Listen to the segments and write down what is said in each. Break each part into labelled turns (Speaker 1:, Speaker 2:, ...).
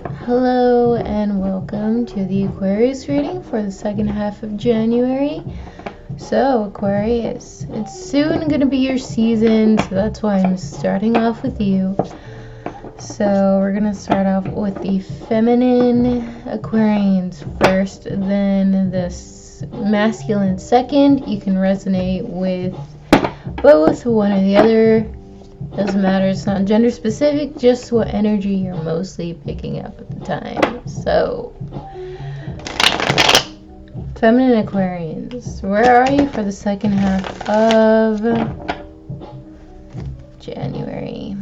Speaker 1: Hello and welcome to the Aquarius reading for the second half of January. So Aquarius, it's soon going to be your season, so that's why I'm starting off with you. So we're going to start off with the feminine Aquarians first, then the masculine second. You can resonate with both, one or the other. Doesn't matter, it's not gender specific, just what energy you're mostly picking up at the time. So, feminine Aquarians, where are you for the second half of January?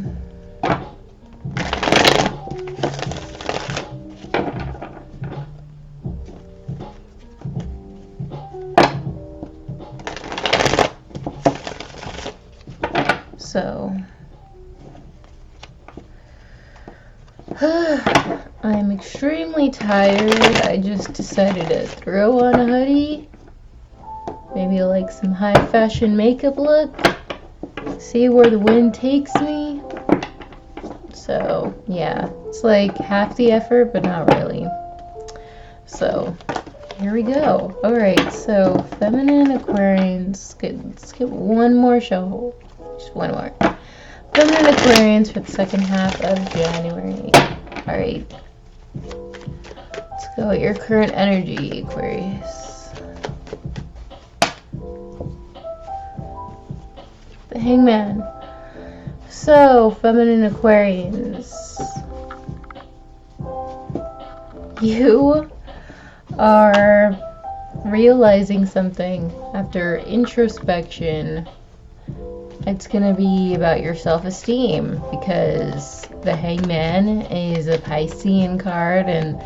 Speaker 1: So, I'm extremely tired. I just decided to throw on a hoodie. Maybe like some high fashion makeup look. See where the wind takes me. So, yeah. It's like half the effort, but not really. So, here we go. Alright, so feminine Aquarians. Let's get one more shuffle. Just one more. Feminine Aquarians for the second half of January. Alright. Let's go at your current energy, Aquarius. The Hangman. So, feminine Aquarians. You are realizing something after introspection. It's going to be about your self-esteem because the Hangman is a Piscean card, and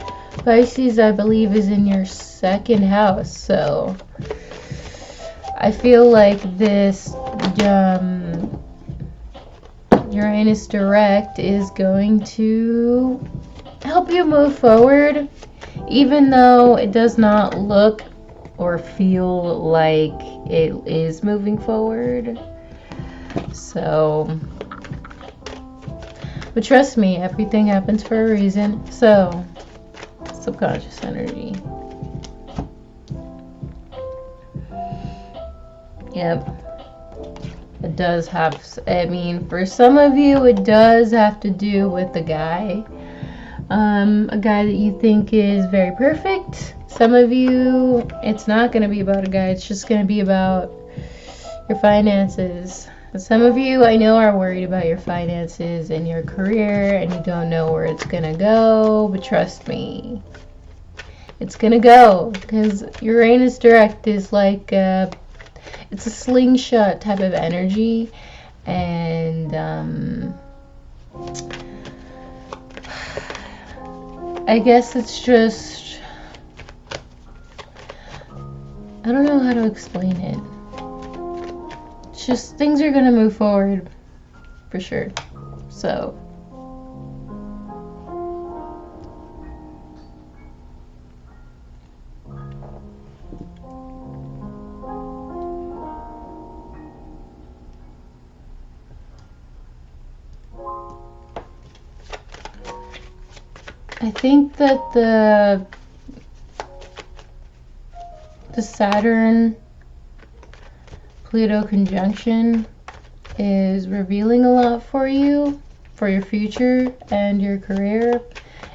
Speaker 1: Pisces, I believe, is in your second house. So I feel like this Uranus direct is going to help you move forward, even though it does not look or feel like it is moving forward. So, but trust me, everything happens for a reason. So, subconscious energy. Yep. It does have, I mean, for some of you, it does have to do with the guy. A guy that you think is very perfect. Some of you, it's not going to be about a guy. It's just going to be about your finances. Some of you, I know, are worried about your finances and your career, and you don't know where it's going to go, but trust me, it's going to go, because Uranus direct is like, it's a slingshot type of energy, and I guess it's just, I don't know how to explain it. Just things are gonna move forward for sure. So I think that the Saturn Pluto conjunction is revealing a lot for you, for your future and your career.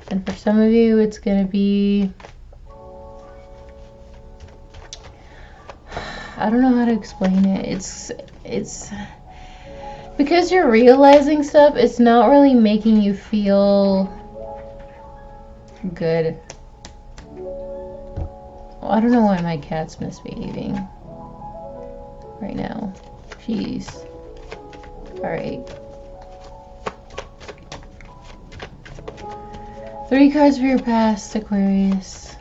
Speaker 1: And for some of you, it's going to be, I don't know how to explain it. It's because you're realizing stuff, it's not really making you feel good. Well, I don't know why my cat's misbehaving right now. Jeez. Alright. 3 cards for your past, Aquarius.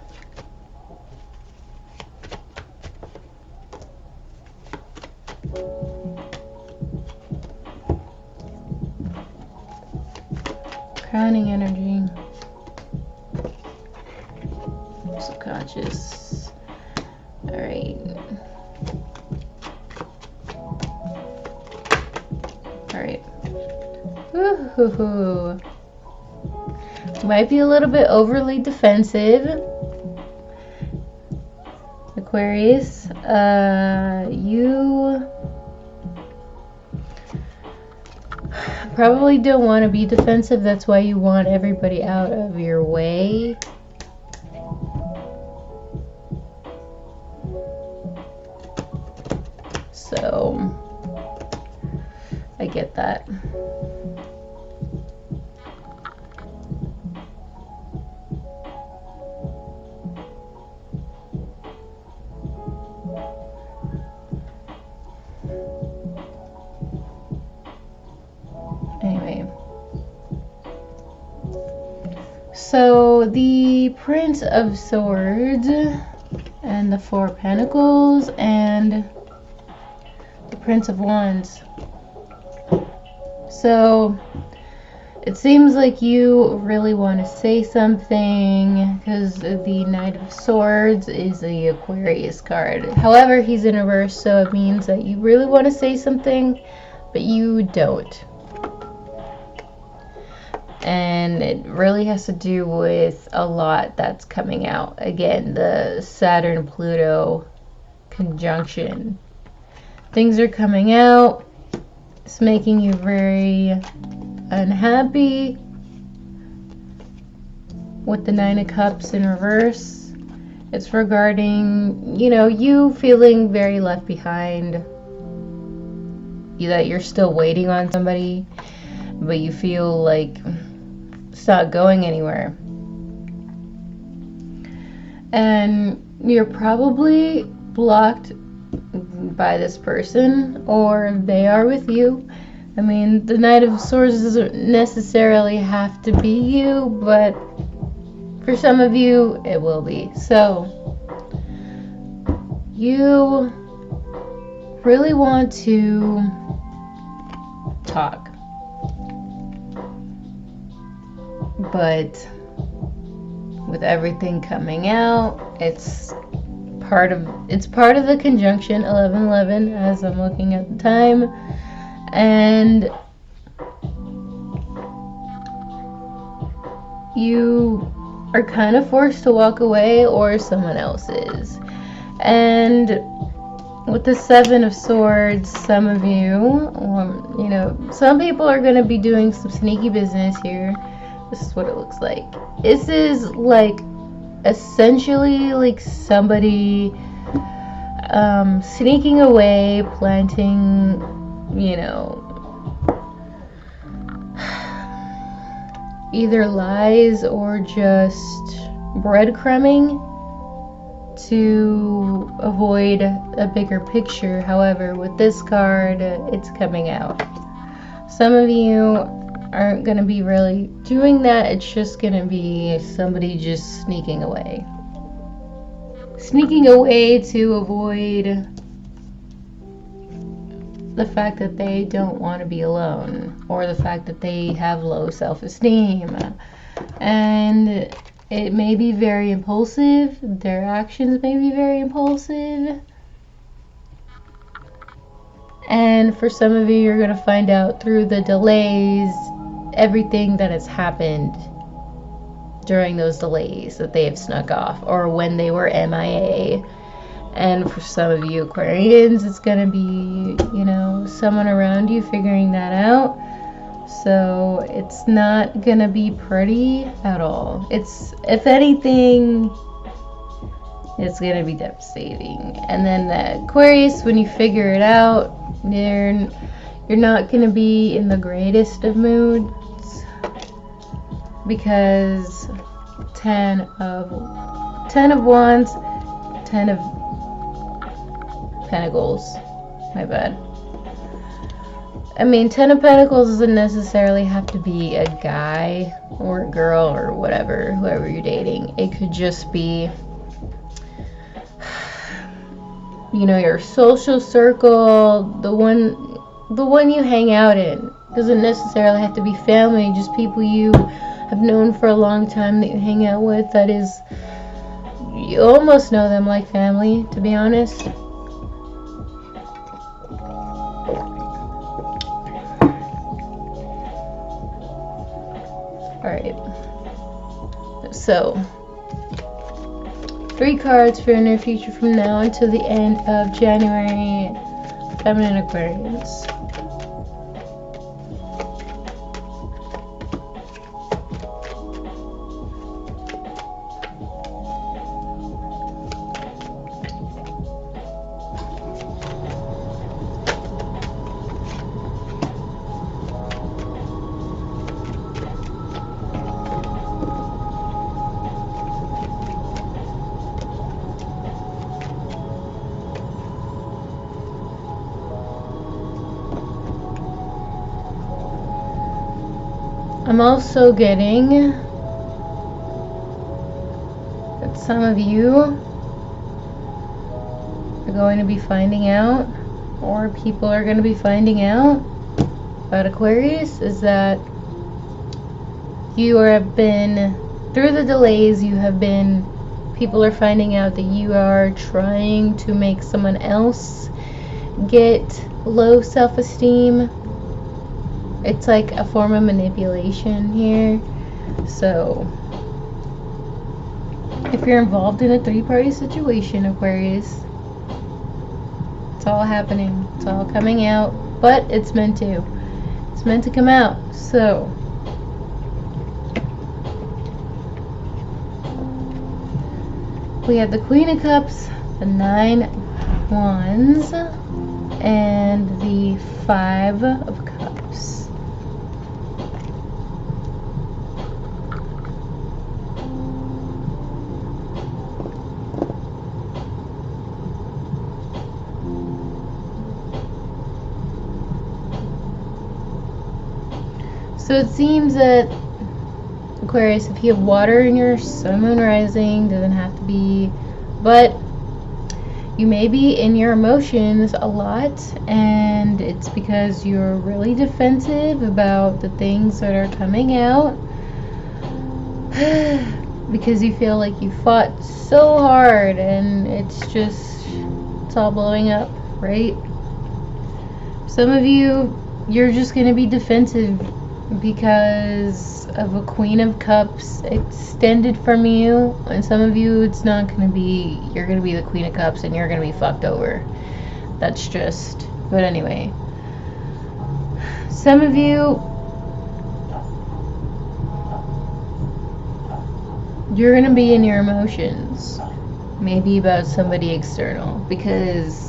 Speaker 1: Crowning energy. Subconscious. Alright. Alright. Woohoo! might be a little bit overly defensive. Aquarius, you probably don't want to be defensive. That's why you want everybody out of your way. So, I get that. Anyway, so the Prince of Swords and the Four of Pentacles and the Prince of Wands. So it seems like you really want to say something because the Knight of Swords is the Aquarius card. However, he's in reverse, so it means that you really want to say something, but you don't. And it really has to do with a lot that's coming out. Again, the Saturn-Pluto conjunction. Things are coming out. It's making you very unhappy. With the Nine of Cups in reverse. It's regarding, you feeling very left behind. That you're still waiting on somebody, but you feel like it's not going anywhere. And you're probably blocked by this person, or they are with you. I mean, the Knight of Swords doesn't necessarily have to be you, but for some of you, it will be. So, you really want to talk. But with everything coming out, it's part of the conjunction 11-11 as I'm looking at the time, and you are kind of forced to walk away, or someone else is. And with the Seven of Swords, some of you, some people are going to be doing some sneaky business here. This is what it looks like. This is like essentially like somebody sneaking away, planting, either lies or just breadcrumbing to avoid a bigger picture. However, with this card, it's coming out. Some of you aren't going to be really doing that. It's just going to be somebody just sneaking away. Sneaking away to avoid the fact that they don't want to be alone, or the fact that they have low self-esteem. And it may be very impulsive. Their actions may be very impulsive. And for some of you, you're going to find out through the delays, everything that has happened during those delays that they have snuck off, or when they were MIA. And for some of you Aquarians, it's going to be, someone around you figuring that out. So it's not going to be pretty at all. It's, if anything, it's going to be devastating. And then the Aquarius, when you figure it out, you're not going to be in the greatest of moods, because 10 of Wands, 10 of Pentacles, my bad. I mean, 10 of Pentacles doesn't necessarily have to be a guy or a girl or whatever, whoever you're dating. It could just be, your social circle, the one you hang out in. Doesn't necessarily have to be family, just people you have known for a long time that you hang out with. That is, you almost know them like family, to be honest. Alright. So, 3 cards for your near future from now until the end of January, Feminine Aquarius. I'm also getting that some of you are going to be finding out, or people are going to be finding out about Aquarius, is that you have been, through the delays, people are finding out that you are trying to make someone else get low self-esteem. It's like a form of manipulation here. So, if you're involved in a 3-party situation, Aquarius, it's all happening. It's all coming out. But it's meant to. It's meant to come out. So, we have the Queen of Cups, the 9 of Wands, and the 5 of Cups. So it seems that, Aquarius, if you have water in your sun, moon, rising, doesn't have to be, but you may be in your emotions a lot, and it's because you're really defensive about the things that are coming out, because you feel like you fought so hard and it's all blowing up, right? Some of you, you're just going to be defensive because of a Queen of Cups extended from you, and some of you, it's not going to be, you're going to be the Queen of Cups and you're going to be fucked over. That's just, but anyway, some of you, you're going to be in your emotions, maybe about somebody external, because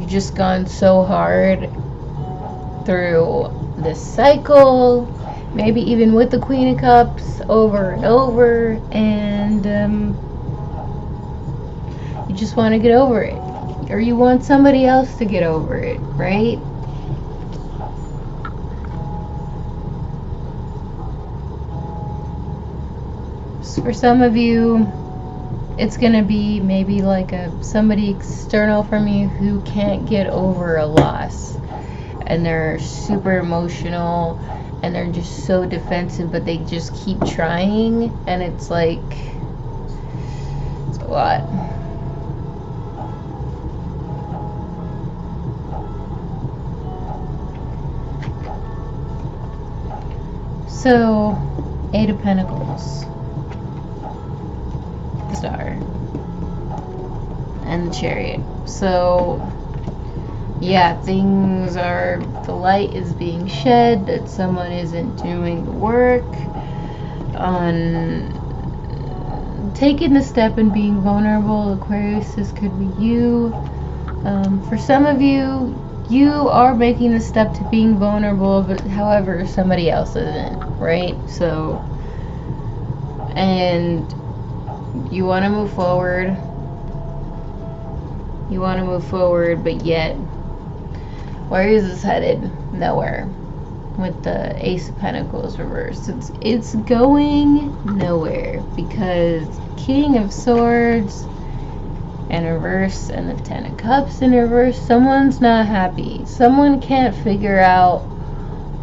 Speaker 1: just gone so hard through this cycle, maybe even with the Queen of Cups over and over, and you just want to get over it, or you want somebody else to get over it, right? So for some of you, it's gonna be maybe like somebody external from you who can't get over a loss, and they're super emotional and they're just so defensive, but they just keep trying, and it's like, it's a lot. So, 8 of Pentacles, Star, and the Chariot. So yeah, the light is being shed, that someone isn't doing the work on taking the step and being vulnerable. Aquarius, this could be you. For some of you, you are making the step to being vulnerable, but however, somebody else isn't, right? So, and you want to move forward. But yet, where is this headed? Nowhere. With the Ace of Pentacles reversed, it's going nowhere, because King of Swords in reverse and the 10 of Cups in reverse, someone's not happy. Someone can't figure out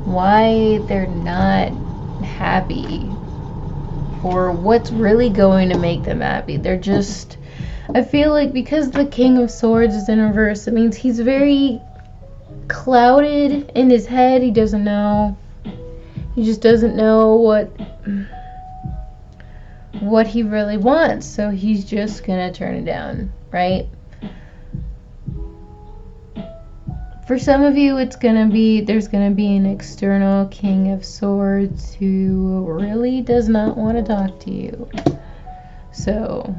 Speaker 1: why they're not happy, or what's really going to make them happy. They're just, I feel like because the King of Swords is in reverse, it means he's very clouded in his head. He doesn't know He just doesn't know what he really wants, so he's just gonna turn it down, right? For some of you, there's gonna be an external King of Swords who really does not want to talk to you. So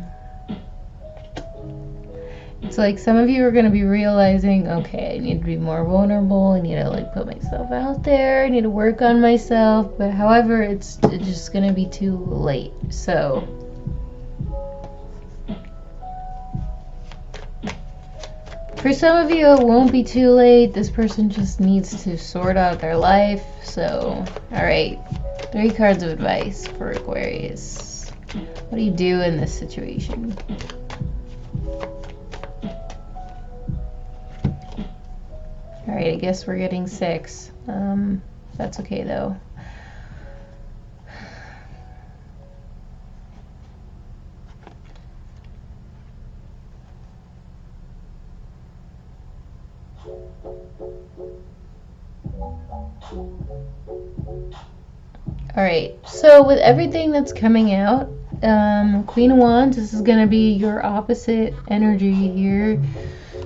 Speaker 1: it's like some of you are gonna be realizing, okay, I need to be more vulnerable. I need to like put myself out there. I need to work on myself. But however, it's just gonna be too late. So for some of you, it won't be too late. This person just needs to sort out their life. So, alright. 3 cards of advice for Aquarius. What do you do in this situation? Alright, I guess we're getting 6. That's okay though. Alright, so with everything that's coming out, Queen of Wands, this is going to be your opposite energy here.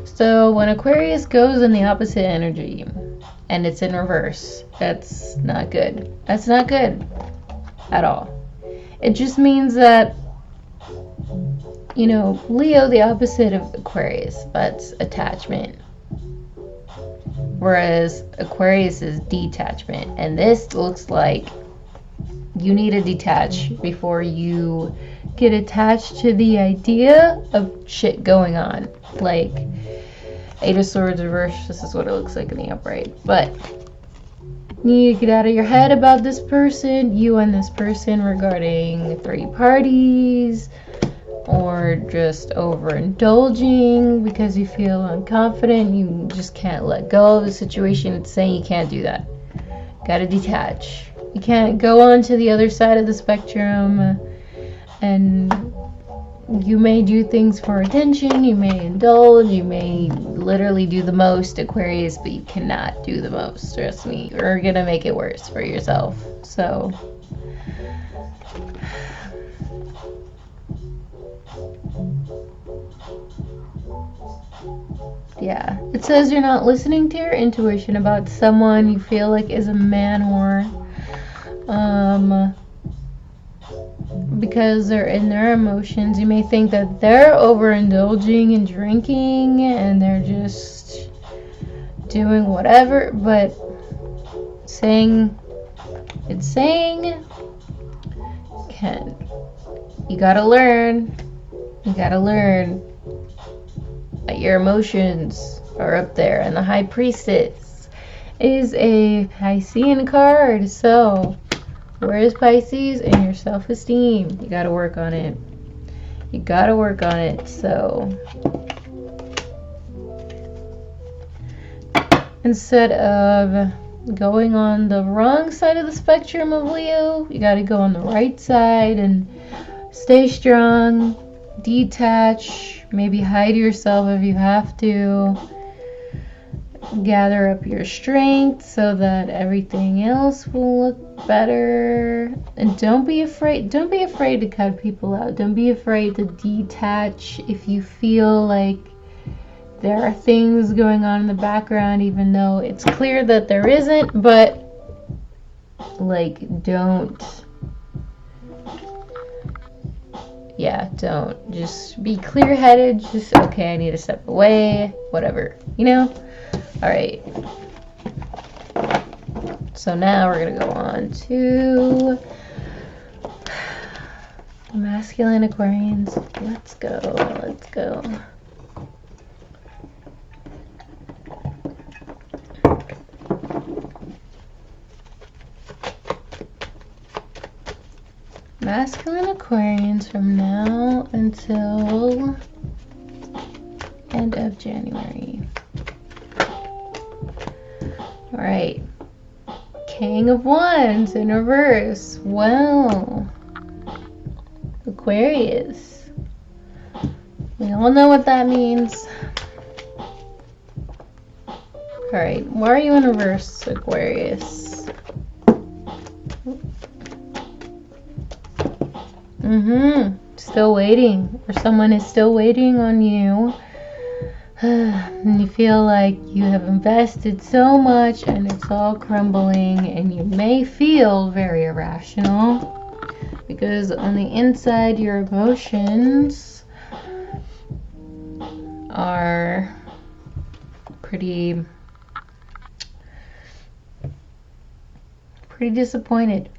Speaker 1: So when Aquarius goes in the opposite energy and it's in reverse, that's not good. That's not good at all. It just means that, you know, Leo, the opposite of Aquarius, that's attachment. Whereas Aquarius is detachment. And this looks like you need to detach before you get attached to the idea of shit going on. Like, 8 of Swords reverse, this is what it looks like in the upright. But you need to get out of your head about this person, you and this person, regarding 3 parties, or just overindulging because you feel unconfident. You just can't let go of the situation. It's saying you can't do that. Gotta detach. You can't go on to the other side of the spectrum, and you may do things for attention, you may indulge, you may literally do the most, Aquarius, but you cannot do the most. Trust me, you're gonna make it worse for yourself. So yeah, it says you're not listening to your intuition about someone you feel like is a man whore. Because they're in their emotions. You may think that they're overindulging and drinking and they're just doing whatever, but it's saying you gotta learn that your emotions are up there. And the High Priestess is a Piscean card, so where is Pisces? In your self-esteem. You gotta work on it. You gotta work on it. So instead of going on the wrong side of the spectrum of Leo, you gotta go on the right side and stay strong, detach, maybe hide yourself if you have to. Gather up your strength so that everything else will look better. And don't be afraid to cut people out. Don't be afraid to detach if you feel like there are things going on in the background, even though it's clear that there isn't. But like, don't just be clear-headed. Just, okay, I need to step away, whatever, you know. All right, so now we're gonna go on to masculine Aquarians. Let's go. Masculine Aquarians from now until end of January. Alright, King of Wands in reverse. Well, Aquarius, we all know what that means. Alright, why are you in reverse, Aquarius? Still waiting, or someone is still waiting on you. And you feel like you have invested so much and it's all crumbling, and you may feel very irrational because on the inside your emotions are pretty disappointed.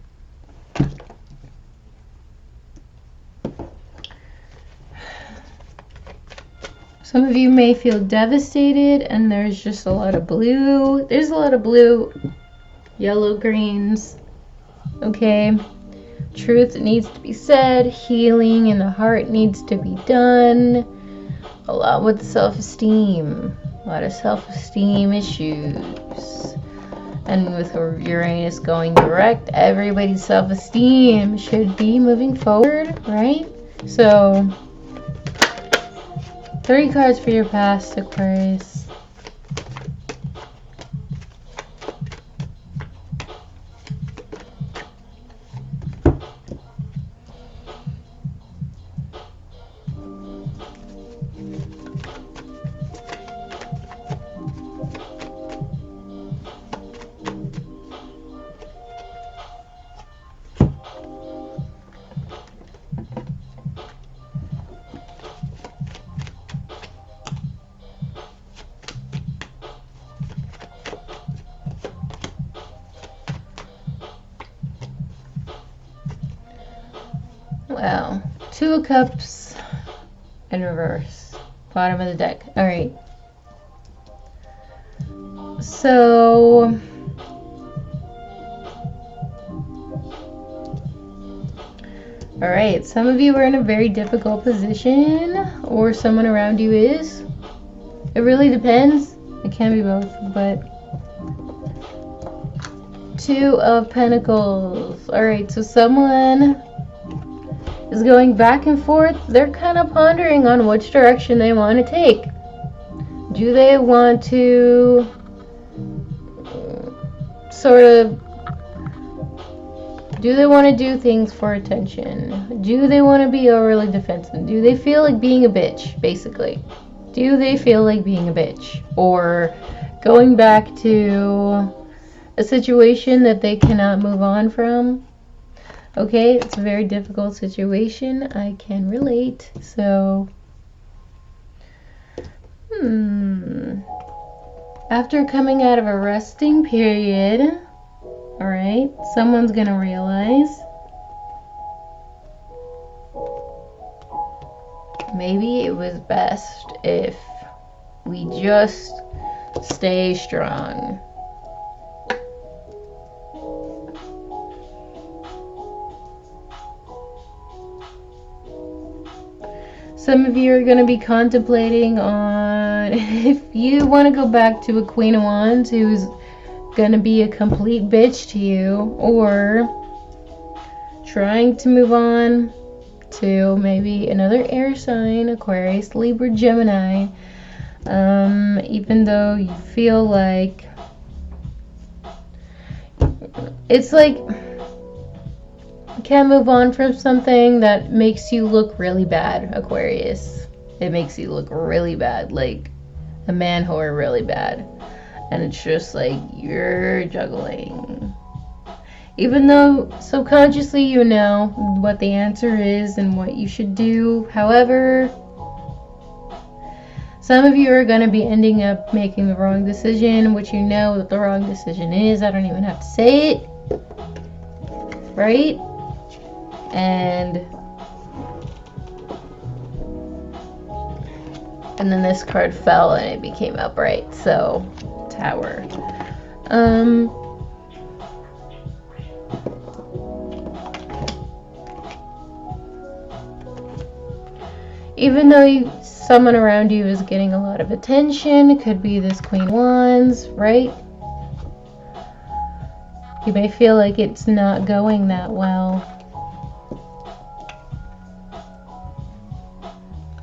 Speaker 1: Some of you may feel devastated, and there's just a lot of blue. There's a lot of blue, yellow, greens. Okay. Truth needs to be said. Healing in the heart needs to be done. A lot with self-esteem. A lot of self-esteem issues. And with Uranus going direct, everybody's self-esteem should be moving forward, right? So 3 cards for your past, Aquarius. Wow. 2 of Cups in reverse. Bottom of the deck. Alright. So alright, some of you are in a very difficult position, or someone around you is. It really depends. It can be both, but 2 of Pentacles. Alright, so someone is going back and forth. They're kind of pondering on which direction they want to take. Do they want to do they want to do things for attention? Do they want to be overly defensive? Do they feel like being a bitch, basically? Do they feel like being a bitch? Or going back to a situation that they cannot move on from? Okay, it's a very difficult situation. I can relate. So, after coming out of a resting period, alright, someone's going to realize maybe it was best if we just stay strong. Some of you are going to be contemplating on if you want to go back to a Queen of Wands who's going to be a complete bitch to you, or trying to move on to maybe another air sign, Aquarius, Libra, Gemini, even though you feel like it's like can't move on from something that makes you look really bad, Aquarius. It makes you look really bad, like a man whore, really bad. And it's just like you're juggling. Even though subconsciously you know what the answer is and what you should do. However, some of you are going to be ending up making the wrong decision, which you know what the wrong decision is. I don't even have to say it. Right? And then this card fell and it became upright. So, Tower. Even though someone around you is getting a lot of attention, it could be this Queen of Wands, right? You may feel like it's not going that well.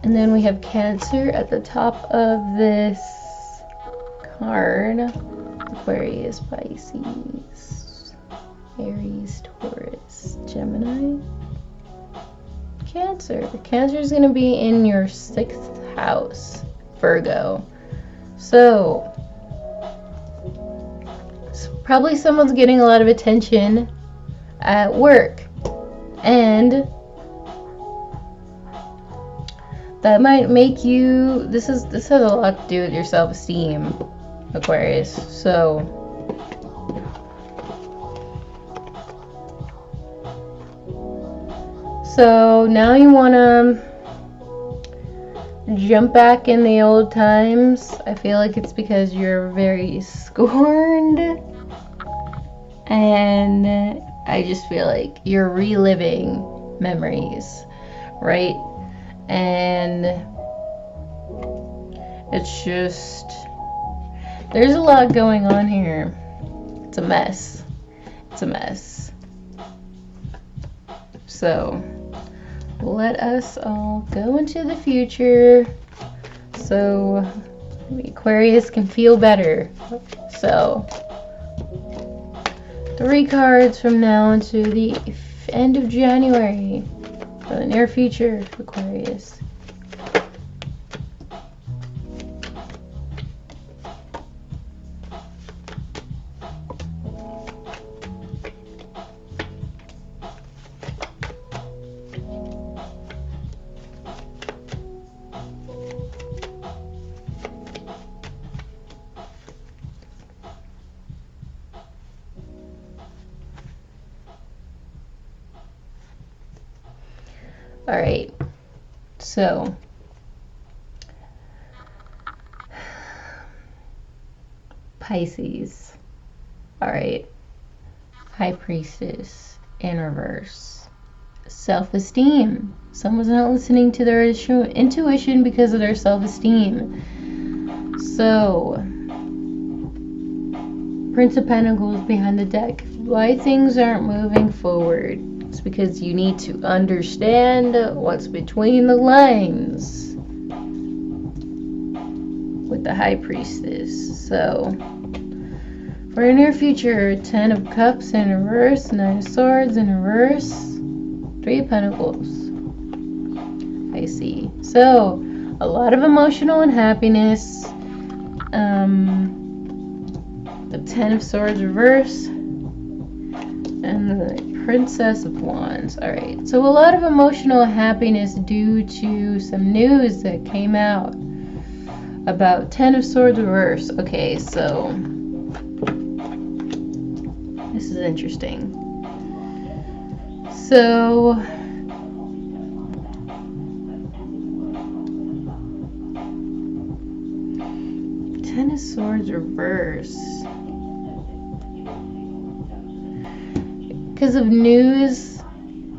Speaker 1: And then we have Cancer at the top of this card. Aquarius, Pisces. Aries, Taurus, Gemini, Cancer. Cancer is going to be in your 6th house, Virgo. So probably someone's getting a lot of attention at work, and that might make you, this has a lot to do with your self-esteem, Aquarius. So now you want to jump back in the old times. I feel like it's because you're very scorned, and I just feel like you're reliving memories, right? And it's just, there's a lot going on here. It's a mess. It's a mess. So let us all go into the future so the Aquarius can feel better. So 3 cards from now until the end of January for the near future, Aquarius. All right, so Pisces. All right, High Priestess in reverse. Self-esteem. Someone's not listening to their intuition because of their self-esteem. So Prince of Pentacles behind the deck. Why things aren't moving forward? It's because you need to understand what's between the lines with the High Priestess. So for your near future, 10 of Cups in reverse, 9 of Swords in reverse, 3 of Pentacles. I see. So a lot of emotional unhappiness. The 10 of Swords reverse and the Princess of Wands. Alright, so a lot of emotional happiness due to some news that came out about 10 of Swords reverse. Okay, so this is interesting. So Ten of Swords reverse. Because of news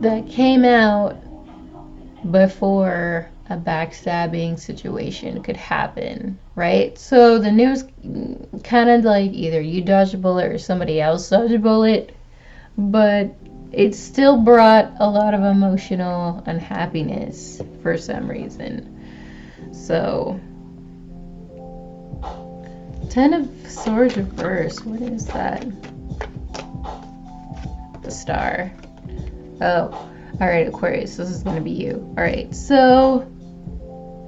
Speaker 1: that came out before a backstabbing situation could happen, right? So the news kind of like either you dodged a bullet or somebody else dodged a bullet, but it still brought a lot of emotional unhappiness for some reason. So 10 of Swords reverse, what is that? The Star. Oh, alright, Aquarius, this is going to be you. Alright, so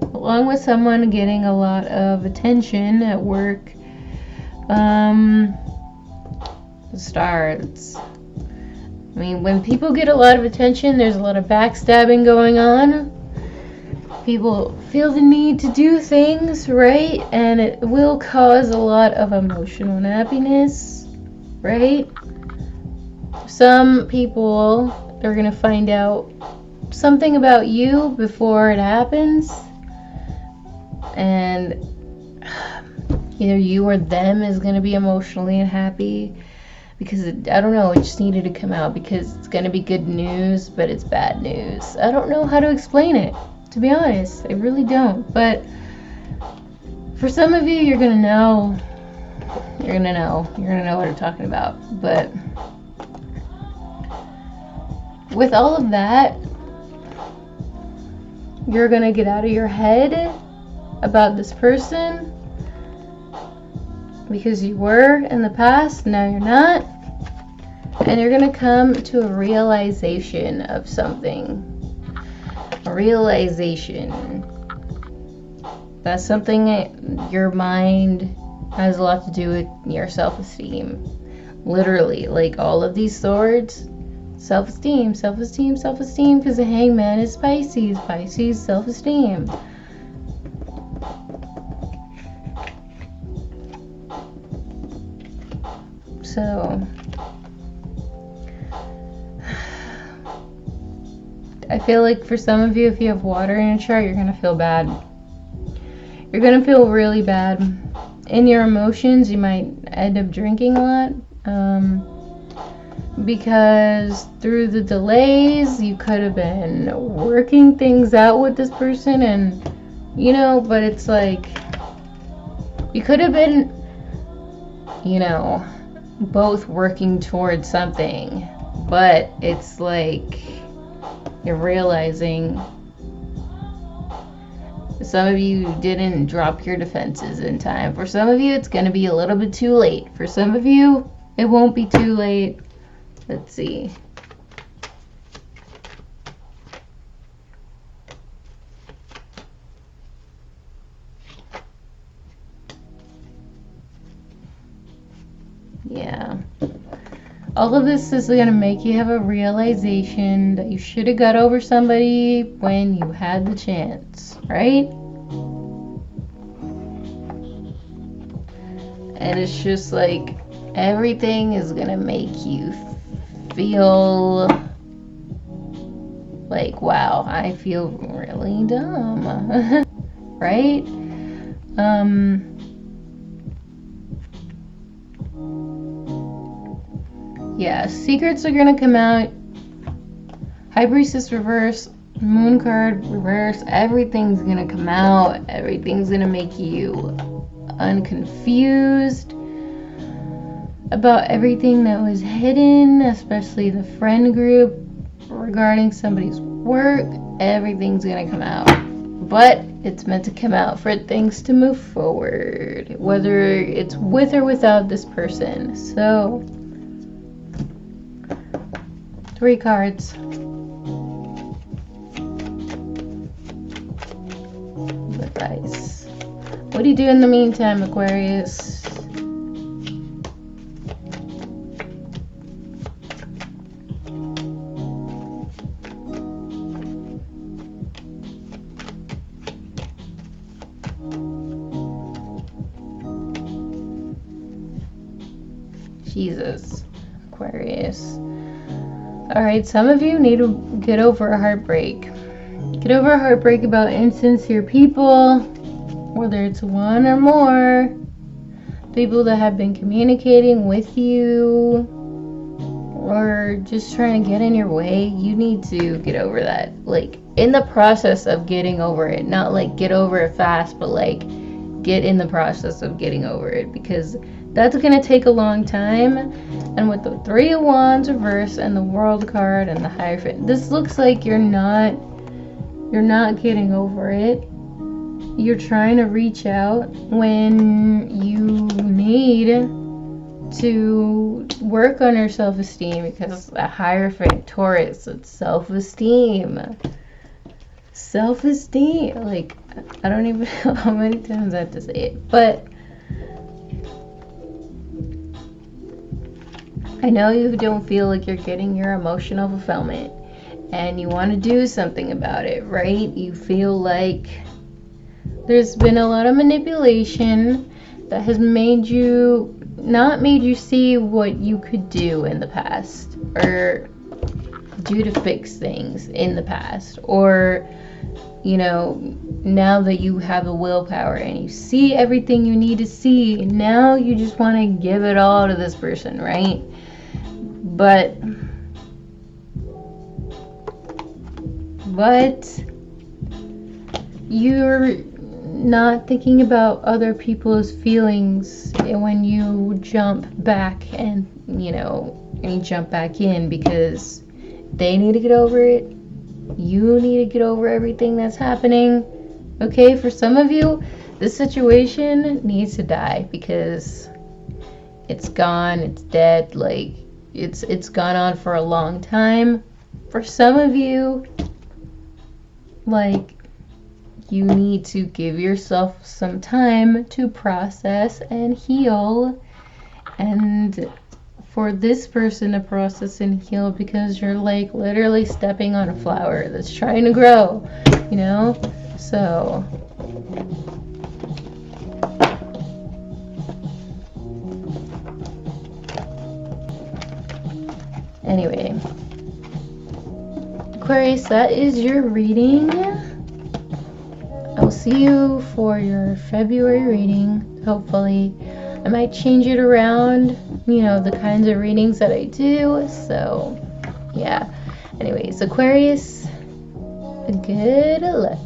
Speaker 1: along with someone getting a lot of attention at work, the Star, I mean, when people get a lot of attention, there's a lot of backstabbing going on. People feel the need to do things, right? And it will cause a lot of emotional unhappiness, right? Some people are going to find out something about you before it happens, and either you or them is going to be emotionally unhappy because I don't know, it just needed to come out because it's going to be good news, but it's bad news. I don't know how to explain it, to be honest. I really don't. But for some of you, you're going to know. You're going to know what I'm talking about. But with all of that, you're going to get out of your head about this person because you were in the past, now you're not. And And you're going to come to a realization of something. A realization. That's something your mind has a lot to do with your self-esteem. Literally, like all of these swords, self-esteem, self-esteem, self-esteem, because the Hangman is Pisces. Pisces, self-esteem. So, I feel like for some of you, if you have water in your chart, you're going to feel bad. You're going to feel really bad. In your emotions, you might end up drinking a lot. Because through the delays, you could have been working things out with this person, and you know, but it's like you could have been, you know, both working towards something, but it's like you're realizing some of you didn't drop your defenses in time. For some of you, it's going to be a little bit too late. For some of you, it won't be too late. Let's see. Yeah. All of this is going to make you have a realization that you should have got over somebody when you had the chance, right? And it's just like everything is going to make you feel like, wow, I feel really dumb. Right? Yeah, secrets are gonna come out. High Priestess reverse, Moon card reverse, everything's gonna come out. Everything's gonna make you unconfused about everything that was hidden, especially the friend group regarding somebody's work. Everything's gonna come out, but it's meant to come out for things to move forward, whether it's with or without this person. So 3 cards. Advice. What do you do in the meantime, Aquarius? Jesus, Aquarius. Alright, some of you need to get over a heartbreak. Get over a heartbreak about insincere people, whether it's one or more. People that have been communicating with you or just trying to get in your way. You need to get over that. Like, in the process of getting over it. Not like get over it fast, but like get in the process of getting over it, because that's going to take a long time. And with the 3 of Wands reverse and the World card and the Hierophant, this looks like you're not getting over it. You're trying to reach out when you need to work on your self-esteem, because a Hierophant Taurus, it's self-esteem. Self-esteem. Like, I don't even know how many times I have to say it, but I know you don't feel like you're getting your emotional fulfillment and you want to do something about it, right? You feel like there's been a lot of manipulation that has not made you see what you could do in the past, or do to fix things in the past, or, you know, now that you have the willpower and you see everything you need to see, now you just want to give it all to this person, right? But you're not thinking about other people's feelings when you jump back and, you know, and you jump back in, because they need to get over it. You need to get over everything that's happening. Okay, for some of you, this situation needs to die because it's gone, it's dead. Like, it's gone on for a long time. For some of you, like, you need to give yourself some time to process and heal. And for this person to process and heal, because you're like literally stepping on a flower that's trying to grow, you know? So anyway, Aquarius, that is your reading. I'll see you for your February reading, hopefully. I might change it around, you know, the kinds of readings that I do. So, yeah. Anyways, Aquarius, good luck.